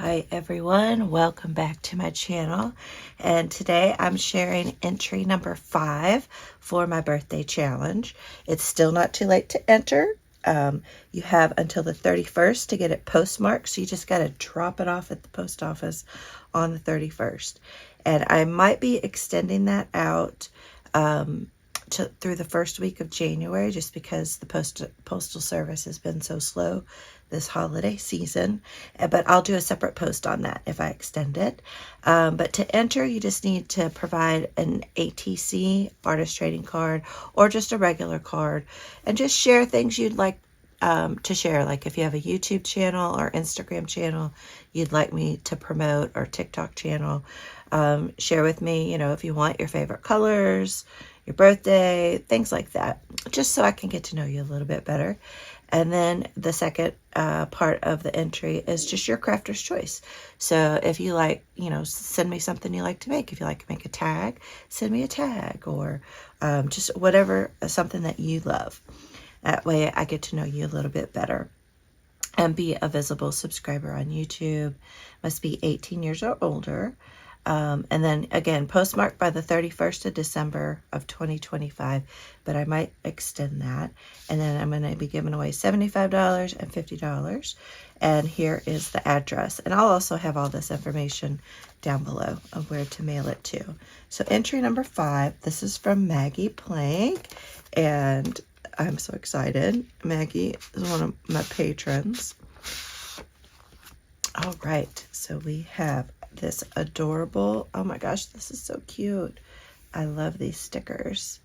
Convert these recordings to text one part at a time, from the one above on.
Hi everyone, welcome back to my channel, and today I'm sharing entry number 5 for my birthday challenge. It's still not too late to enter. You have until the 31st to get it postmarked, so you just got to drop it off at the post office on the 31st. And I might be extending that out through the first week of January, just because the postal service has been so slow this holiday season, but I'll do a separate post on that if I extend it. But to enter, you just need to provide an ATC, artist trading card, or just a regular card, and just share things you'd like to share. Like if you have a YouTube channel or Instagram channel you'd like me to promote, or TikTok channel, share with me, if you want, your favorite colors, your birthday, things like that, just so I can get to know you a little bit better. And then the second part of the entry is just your crafter's choice. So if you like, send me something you like to make. If you like to make a tag, send me a tag, or just whatever, something that you love. That way I get to know you a little bit better. And be a visible subscriber on YouTube. Must be 18 years or older. And then again, postmarked by the 31st of December of 2025, but I might extend that. And then I'm going to be giving away $75 and $50. And here is the address. And I'll also have all this information down below of where to mail it to. So entry number 5, this is from Maggie Plank. And I'm so excited. Maggie is one of my patrons. All right, so we have this adorable, oh my gosh, this is so cute. I love these stickers.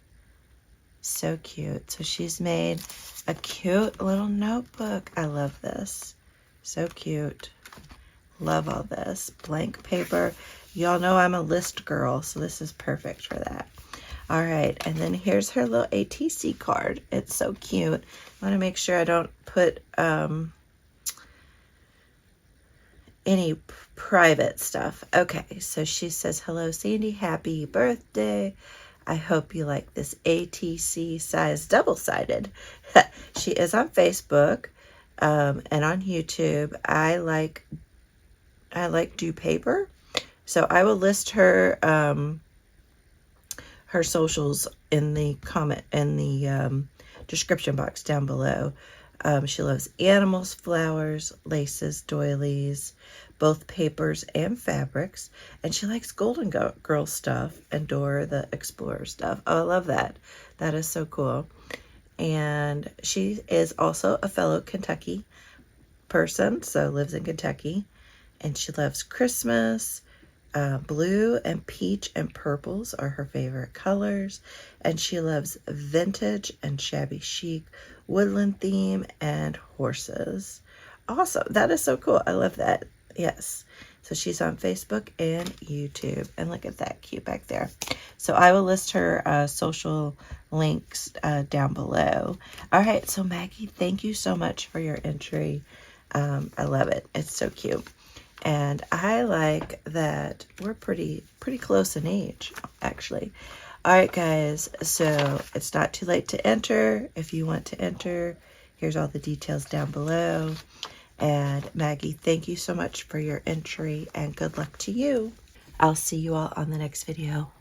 So cute. So she's made a cute little notebook. I love this. So cute. Love all this. Blank paper. Y'all know I'm a list girl, so this is perfect for that. All right, and then here's her little ATC card. It's so cute. I want to make sure I don't put any private stuff. Okay, so she says, hello Sandy, happy birthday. I hope you like this ATC size double-sided. She is on Facebook and on YouTube. I like do paper, so I will list her her socials in the description box down below. She loves animals, flowers, laces, doilies, both papers and fabrics, and she likes Golden Girl stuff and Dora the Explorer stuff. Oh, I love that. That is so cool. And she is also a fellow Kentucky person, so lives in Kentucky, and she loves Christmas. Blue and peach and purples are her favorite colors, and she loves vintage and shabby chic, woodland theme, and horses. Awesome. That is so cool. I love that. Yes. So she's on Facebook and YouTube. And look at that, cute back there. So I will list her social links down below. All right. So Maggie, thank you so much for your entry. I love it. It's so cute. And I like that we're pretty close in age, actually. All right, guys, so it's not too late to enter. If you want to enter, here's all the details down below. And Maggie, thank you so much for your entry, and good luck to you. I'll see you all on the next video.